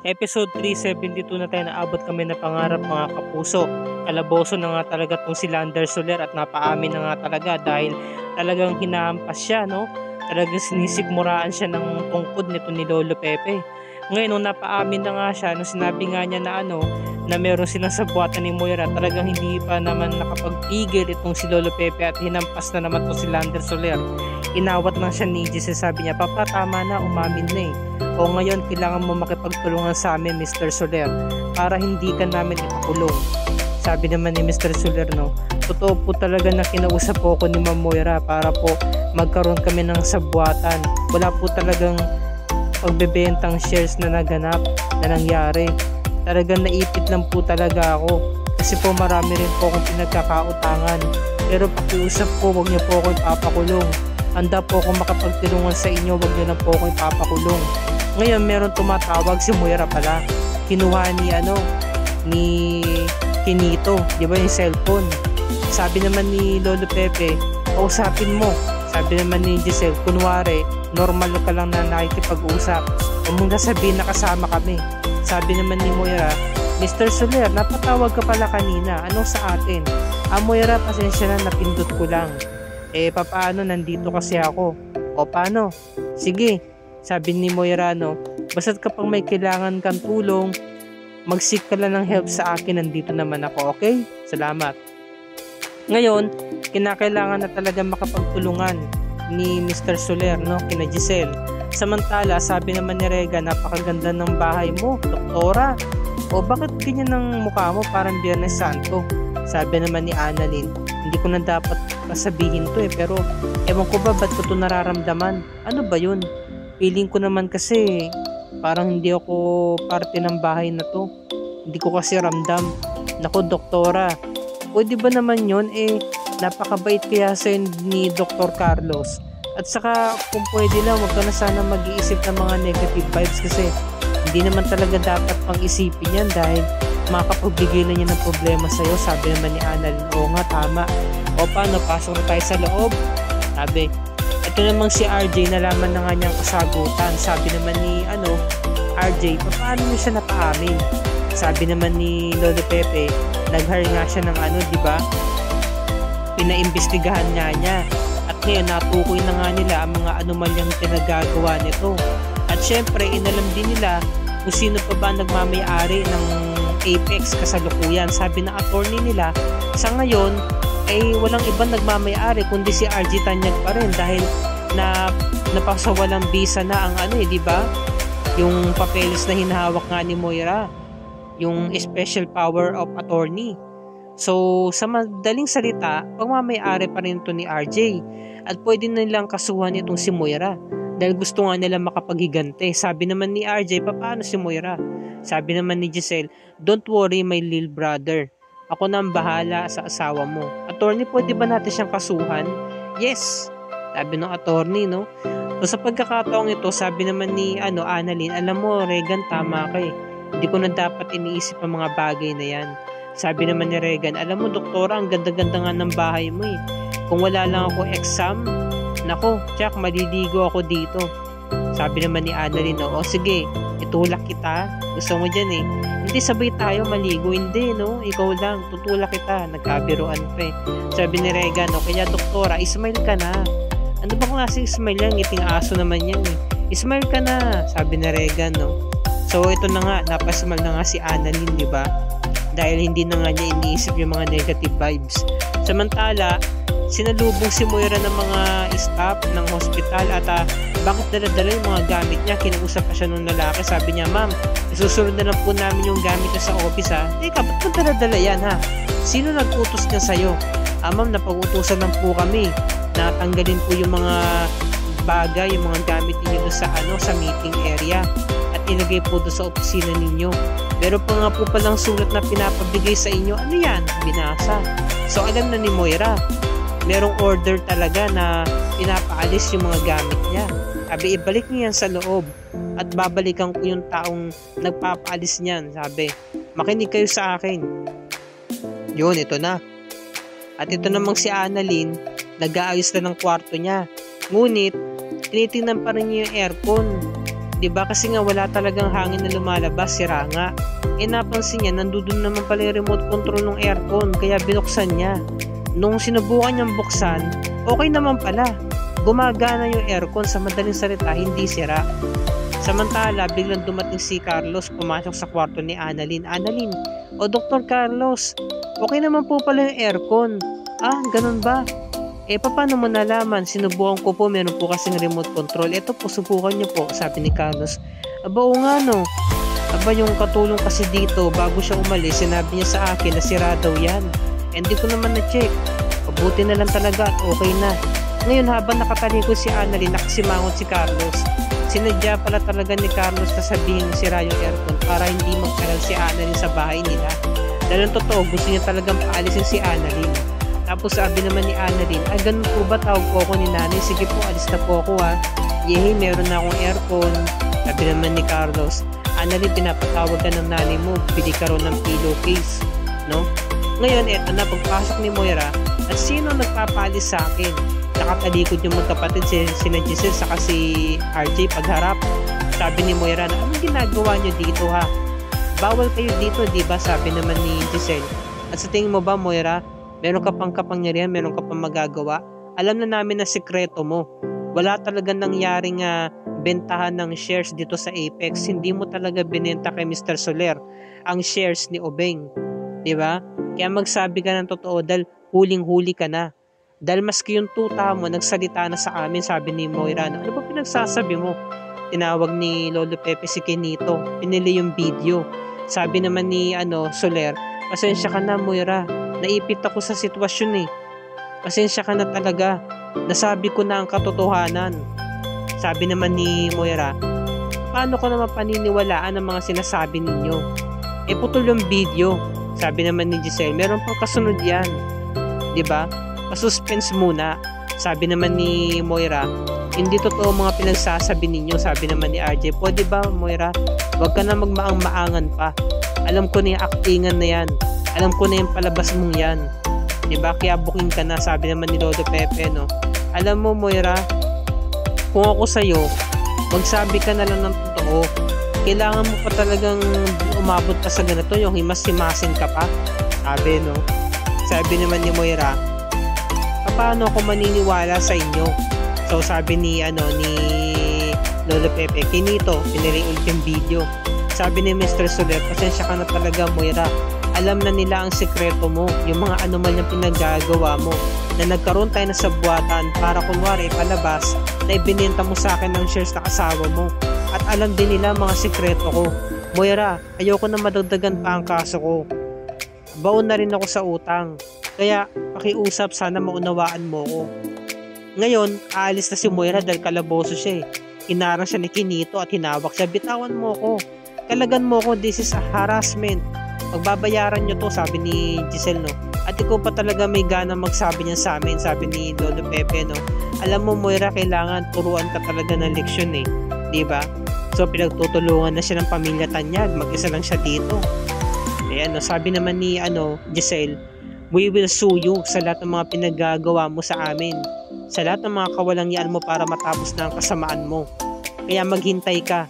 Episode 372 na tayo, naabot kami na pangarap mga kapuso. Kalaboso na nga talaga tong si Lander Soler at napaamin na nga talaga dahil talagang hinahampas siya, no? Talagang sinisikmuraan siya ng tungkod nito ni Lolo Pepe. Ngayon, nung napaamin na nga siya, nung sinabi nga niya na na meron silang sabuatan ni Moira, talagang hindi pa naman nakapagpigil itong si Lolo Pepe at hinampas na naman itong si Lander Soler. Inawat lang siya ni Giselle, sabi niya, "Papa, tama na, umamin na eh. O ngayon, kailangan mo makipagtulungan sa amin, Mr. Soler, para hindi ka namin ipakulong." Sabi naman ni Mr. Soler, no, totoo po talaga na kinausap po ako ni Ma'am Moira para po magkaroon kami ng sabuatan. Wala po talagang pagbebentang shares na naganap na nangyari. Talagang naipit lang po talaga ako kasi po marami rin po akong pinagkakautangan. Pero pakiusap po, wag niyo po ako ipapakulong. Handa po ako makapagtulungan sa inyo, wag niyo lang po ako ipapakulong. Ngayon meron tumatawag, si Moira pala. Kinuha ni Kinito, di ba, yung cellphone. Sabi naman ni Lolo Pepe, kausapin mo. Sabi naman ni Giselle, kunwari, normal ka lang na nakikipag-usap. Huwag mong sabihin na kasama kami. Sabi naman ni Moira, "Mr. Soler, napatawag ka pala kanina. Anong sa atin?" Moira, pasensya na, napindot ko lang. Paano, nandito kasi ako. O paano? Sige, sabi ni Moira, no, basta't kapag may kailangan kang tulong, mag-seek ka lang ng help sa akin, nandito naman ako, okay? Salamat. Ngayon, kinakailangan na talaga makapagtulungan ni Mr. Soler, no, kina Giselle. Samantala, sabi naman ni Rega, napakaganda ng bahay mo, doktora. O bakit ganyan ang mukha mo, parang Biyernes Santo? Sabi naman ni Annalyn, hindi ko na dapat sabihin to pero ewan ko ba, ba't ko to nararamdaman? Ano ba yun? Feeling ko naman kasi parang hindi ako parte ng bahay na to. Hindi ko kasi ramdam. Naku, doktora, pwede ba naman yun? Napakabait kaya sa ni Dr. Carlos. At saka kung pwede lang, wag ka na sana mag-iisip ng mga negative vibes kasi hindi naman talaga dapat pang-isipin yan dahil makapagbigay na niya ng problema sa'yo. Sabi naman ni Annalyn, oo nga, tama. O paano, pasok na tayo sa loob? Sabi, ito namang si RJ, nalaman na nga niyang kasagutan. Sabi naman ni RJ, paano niya siya napaamin? Sabi naman ni Lolo Pepe, nag-hire nga siya ng di ba? Pinaimbestigahan nga niya. At ngayon, natukoy na nga nila ang mga anomalyang pinagagawa nito. At syempre, inalam din nila kung sino pa ba nagmamay-ari ng Apex kasalukuyan. Sabi ng attorney nila, sa ngayon walang ibang nagmamay-ari kundi si RJ Tanyag pa rin dahil napasawalang visa na ang di ba? Yung papeles na hinahawak nga ni Moira, yung special power of attorney. So sa madaling salita, pagmamay-ari pa rin ito ni RJ at pwede nilang kasuhan itong si Moira dahil gusto nga nila makapaghigante. Sabi naman ni RJ, paano si Moira? Sabi naman ni Giselle, don't worry my little brother. Ako na ang bahala sa asawa mo. Attorney, pwede ba natin siyang kasuhan? Yes, sabi ng attorney, no? So sa pagkakataong ito, sabi naman ni Annalyn, alam mo, Regan, tama ka eh. Hindi ko na dapat iniisip ang mga bagay na yan. Sabi naman ni Regan, alam mo, doktora, ang ganda-ganda nga ng bahay mo eh. Kung wala lang ako exam, nako, Jack, maliligo ako dito. Sabi naman ni Annalyn, o sige, itulak kita. Gusto mo dyan eh. Hindi sabay tayo maligo. Hindi, no? Ikaw lang, tutulak kita. Nagkabiruan pa eh. Sabi ni Regan, kaya doktora, ismile ka na. Ano ba klaseng smile yan? Ngiting aso naman yan eh. Ismile ka na, sabi ni Regan, no? So ito na nga, napasmile na nga si Annalyn, di ba? Dahil hindi na nga niya iniisip yung mga negative vibes. Samantala, sinalubong si Moira ng mga staff ng hospital at bakit dala-dala yung mga gamit niya. Kinausap pa siya ng lalaki. Sabi niya, ma'am, isusunod na lang po namin yung gamit niya sa office ha. Teka, ba't mo dala-dala yan ha? Sino nag-utos niya sa'yo? Ma'am, napag-utusan lang po kami na tanggalin po yung mga bagay, yung mga gamit niyo doon sa meeting area at ilagay po doon sa opisina ninyo. Pero po nga po palang sulat na pinapabigay sa inyo, ano yan? Binasa. So alam na ni Moira, merong order talaga na pinapaalis yung mga gamit niya. Sabi, ibalik niyo yan sa loob at babalikan ko yung taong nagpapaalis niyan. Sabi, makinig kayo sa akin. Yun, ito na. At ito namang si Annalyn, nag-aayos na ng kwarto niya. Ngunit, tinitingnan pa rin niya yung aircon. 'Di ba? Kasi nga wala talagang hangin na lumalabas, sira nga. Napansin niya nandudun naman pala yung remote control ng aircon kaya binuksan niya. Nung sinubukan niyang buksan, okay naman pala. Gumagana yung aircon, sa madaling salita, hindi sira. Samantala, biglang dumating si Carlos, pumasok sa kwarto ni Annalyn. Annalyn, o Dr. Carlos, okay naman po pala yung aircon. Ah, ganun ba? Paano mo nalaman? Sinubukan ko po, meron po kasing remote control. Ito po, subukan niyo po, sabi ni Carlos. Aba, oo nga no. Aba, yung katulong kasi dito, bago siya umalis, sinabi niya sa akin na sira daw yan. Hindi ko naman na-check. Mabuti na lang talaga at okay na. Ngayon, habang nakatalikod si Annalyn, nakasimangot si Carlos. Sinadya pala talaga ni Carlos na sabihin sira yung aircon para hindi magtagal si Annalyn sa bahay nila. Dahil ang totoo, gusto niya talagang paalisin si Annalyn. Tapos sabi naman ni Annalyn, ganun po ba, tawag po ako ni nanay? Sige po, alis na po ako ha. Yehe, meron na akong aircon. Sabi naman ni Carlos, Annalyn, pinapatawag ka ng nanay mo, bili ka ron ng pillowcase. No? Ngayon, eto na, pagpasok ni Moira, at sino nagpapalis sa akin? Nakatalikod yung magkapatid, sina Giselle saka si RJ pagharap. Sabi ni Moira na, anong ginagawa nyo dito ha? Bawal kayo dito, diba? Sabi naman ni Giselle. At sa tingin mo ba, Moira, meron ka pang kapangyarihan, meron ka pang magagawa? Alam na namin na sikreto mo. Wala talaga nangyaring bentahan ng shares dito sa Apex. Hindi mo talaga binenta kay Mr. Soler ang shares ni Obeng. Diba? Kaya magsabi ka ng totoo dahil huling-huli ka na. Dahil maski yung tuta mo, nagsalita na sa amin, sabi ni Moira. Ano ba pinagsasabi mo? Tinawag ni Lolo Pepe si Kenito. Pinili yung video. Sabi naman ni Soler, pasensya ka na Moira. Naipit ako sa sitwasyon eh. Pasensya ka na talaga. Nasabi ko na ang katotohanan. Sabi naman ni Moira, paano ko naman paniniwalaan ang mga sinasabi ninyo? Putol yung video. Sabi naman ni Giselle, meron pang kasunod yan. Diba? Pa-suspense muna. Sabi naman ni Moira, hindi totoo mga pinagsasabi ninyo. Sabi naman ni RJ, pwede ba Moira? Huwag ka na magmaang-maangan pa. Alam ko na yung actingan na yan. Alam ko na yung palabas mong yan. Diba? Kaya booking ka na. Sabi naman ni Lolo Pepe, no? Alam mo Moira, kung ako sa'yo, magsabi ka na lang ng totoo. Kailangan mo pa talagang umabot pa sa ganito, yung himas-himasin ka pa. Sabi, no? Sabi naman ni Moira, paano ako maniniwala sa inyo? So, sabi ni Lolo Pepe, Kenito, pinili ulit yung video. Sabi ni Mr. Soler, pasensya ka na talaga, Moira. Alam na nila ang sekreto mo, yung mga anomalyang pinaggagawa mo, na nagkaroon tayo na sabwatan para kunwari palabas na ibinenta mo sa akin ng shares na asawa mo. At alam din nila mga sekreto ko. Moira, ayoko na madagdagan pa ang kaso ko. Baon na rin ako sa utang. Kaya pakiusap, sana maunawaan mo ko. Ngayon, aalis na si Moira dahil kalaboso siya eh. Hinarang siya ni Kenito at hinawak siya. Bitawan mo ko. Kalagan mo ko, this is a harassment. Magbabayaran nyo to, sabi ni Giselle, no? At ikaw pa talaga may gana magsabi niya sa amin, sabi ni Lolo Pepe, no? Alam mo Moira, kailangan turuan ka talaga ng leksyon eh. Diba? So pinagtutulungan na siya ng pamilya Tanyag, mag-isa lang siya dito. Ayan, no? Sabi naman ni Giselle, we will sue you sa lahat ng mga pinaggagawa mo sa amin. Sa lahat ng mga kawalangyaan mo para matapos na ang kasamaan mo. Kaya maghintay ka.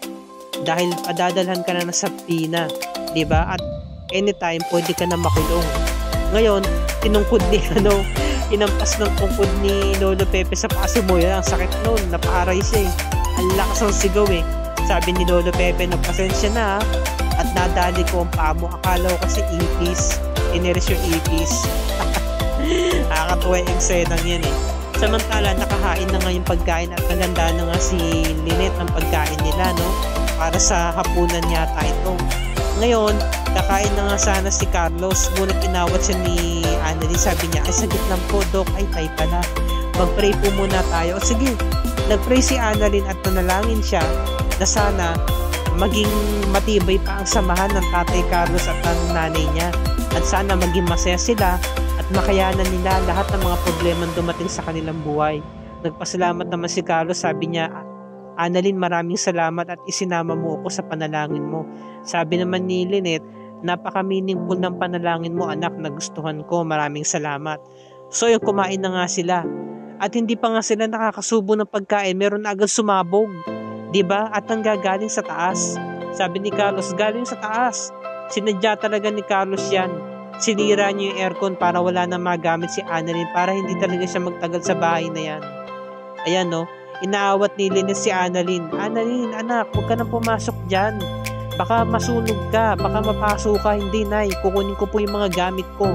Dahil padadalhan ka na sa pina. Diba? At anytime, pwede ka na makulong. Ngayon, tinungkod ni inampas ng tungkod ni Lolo Pepe sa paa si Moira. Ang sakit noon, napaaray siya eh. Ang lakas ng sigaw eh. Sabi ni Lolo Pepe, nagpasensya na at nadali ko ang paa mo. Akala ko kasi ipis. Iniris yung ipis. Nakakatuwa yung eksenang yan eh. Samantala, nakahain na nga yung pagkain at naganda na nga si Lynette ng pagkain nila, no? Para sa hapunan yata ito. Ngayon, kakain na nga sana si Carlos, ngunit inawat siya ni Annalyn. Sabi niya, ay sagit lang po, Doc, ay tayo pala. Mag-pray po muna tayo. O sige, nag-pray si Annalyn at nanalangin siya na sana maging matibay pa ang samahan ng tatay Carlos at ng nanay niya. At sana maging masaya sila at makayanan nila lahat ng mga problemang dumating sa kanilang buhay. Nagpasalamat naman si Carlos, sabi niya, Annalyn, maraming salamat at isinama mo ako sa panalangin mo. Sabi naman ni Lynette, napaka-meaningful ng panalangin mo anak, nagustuhan ko, maraming salamat. So yung kumain na nga sila. At hindi pa nga sila nakakasubo ng pagkain, meron na agad sumabog. 'Di ba? At nanggagaling sa taas. Sabi ni Carlos, galing sa taas. Sinadya talaga ni Carlos yan. Sinira niya yung aircon para wala na magamit si Annalyn para hindi talaga siya magtagal sa bahay na yan. Ayan no, inaawat ni Lynette si Annalyn. Annalyn, anak, huwag ka nang pumasok dyan. Baka masunog ka, baka mapasok ka. Hindi, Nay, kukunin ko po yung mga gamit ko.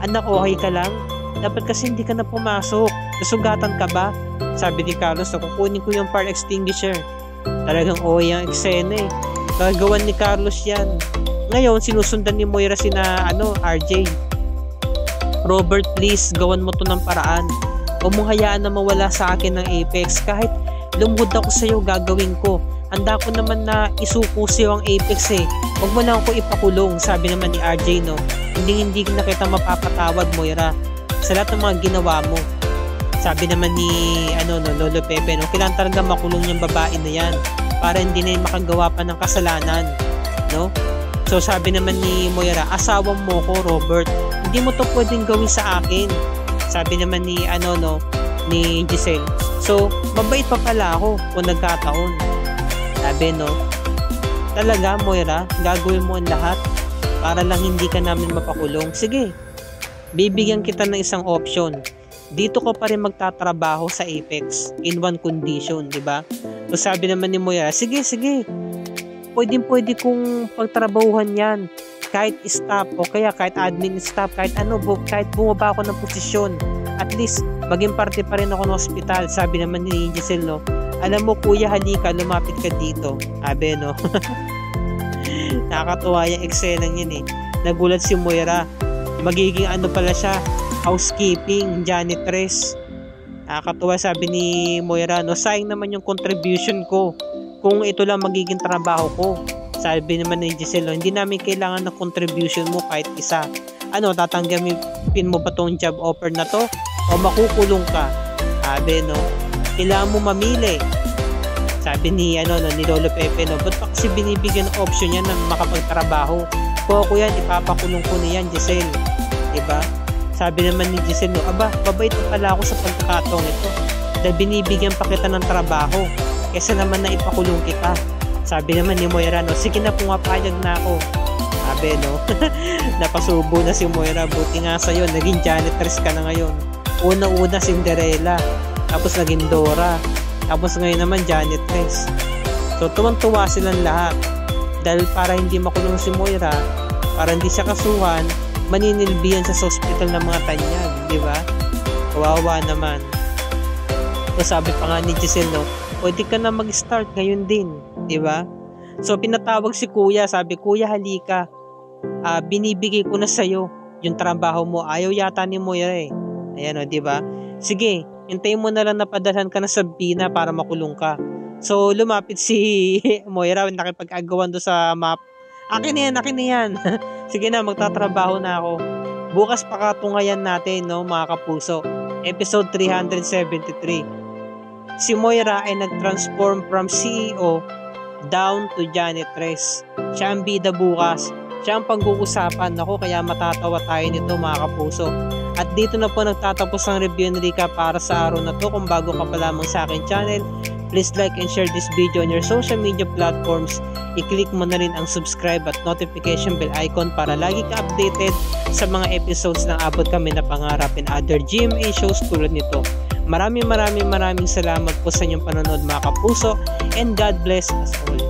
Anak, okay ka lang? Dapat kasi hindi ka na pumasok. Nasugatan ka ba? Sabi ni Carlos, kukunin ko yung fire extinguisher. Talagang okay ang eksena eh. Gagawan ni Carlos yan. Ngayon, sinusundan ni Moira sina RJ. Robert, please, gawan mo to ng paraan. Huwag mong hayaan na mawala sa akin ng Apex. Kahit lumuhod ako sa iyo, gagawin ko. Handa ko naman na isuko sa iyo ang Apex eh. Huwag mo na ako ipakulong, sabi naman ni RJ, no. Hindi na kita mapapatawad, Moira, sa lahat ng mga ginawa mo. Sabi naman ni Lolo Pepe, no, kailangan talaga makulong yung babae na yan para hindi na yung makagawa pa ng kasalanan, no? So sabi naman ni Moira, asawa mo ko, Robert. Hindi mo to pwedeng gawin sa akin. Sabi naman ni ni Giselle. So mabait pa pala ako kung nagkataon. Sabi no, talaga Moira, gagawin mo ang lahat para lang hindi ka namin mapakulong. Sige, bibigyan kita ng isang option. Dito ko pa rin magtatrabaho sa Apex in one condition, di ba? So sabi naman ni Moira, sige, pwede kong pagtrabahuhan yan. Kahit staff o kaya kahit admin staff, kahit bumaba ako ng posisyon. At least, maging parte pa rin ako ng hospital. Sabi naman ni Giselle, no, alam mo kuya, halika, lumapit ka dito. Abe, no? Nakakatuwa yung eksenang yun eh. Nagulat si Moira. Magiging pala siya, housekeeping, janitress. Nakakatuwa, sabi ni Moira, no, sayang naman yung contribution ko kung ito lang magiging trabaho ko. Sabi naman ni Giselle, hindi namin kailangan ng contribution mo kahit isa. Tatanggapin mo ba tong job offer na to o makukulong ka? Sabi, no, kailangan mo mamili. Sabi ni Lolo Pepe, no, ba't pa kasi binibigyan ng option yan na makapagtrabaho? Kung ako yan, ipapakulong ko na yan, Giselle. Diba? Sabi naman ni Giselle, no, aba, babait pa pala ako sa pagkakataong ito dahil binibigyan pa kita ng trabaho kesa naman na ipakulong kita. Sabi naman ni Moira, no, sige na, pumapayag na ako. Sabi, no, napasubo na si Moira. Buti nga sa'yo, naging janitress ka na ngayon. Una-una Cinderella, tapos naging Dora, tapos ngayon naman janitress. So tuwang-tuwa silang lahat dahil para hindi makulong si Moira, para hindi siya kasuhan, maninilbihan sa hospital ng mga tanyag, di ba? Kawawa naman. So sabi pa nga ni Giselle, no, pwede ka na mag-start ngayon din, di ba? So pinatawag si Kuya, sabi, Kuya, halika. Binibigay ko na sa'yo yung trabaho mo. Ayaw yata ni Moira eh. Ayan o, di ba? Sige, hintayin mo na lang na padalhan ka na sa Bina para makulong ka. So lumapit si Moira, nakipag-agawan do sa map. Akin na yan. Sige na, magtatrabaho na ako. Bukas pakatungayan natin, no, mga kapuso. Episode 373. Si Moira ay nag-transform from CEO down to janitress. Siya ang bida bukas. Siya ang pag-uusapan. Ako, kaya matatawa tayo nito, mga kapuso. At dito na po nagtatapos ang review ni Rica para sa araw na to. Kung bago ka pa lamang sa akin channel, please like and share this video on your social media platforms. I-click mo na rin ang subscribe at notification bell icon para lagi ka updated sa mga episodes ng Abot Kami na Pangarap and other GMA shows tulad nito. Maraming salamat po sa inyong panonood, mga kapuso, and God bless us all.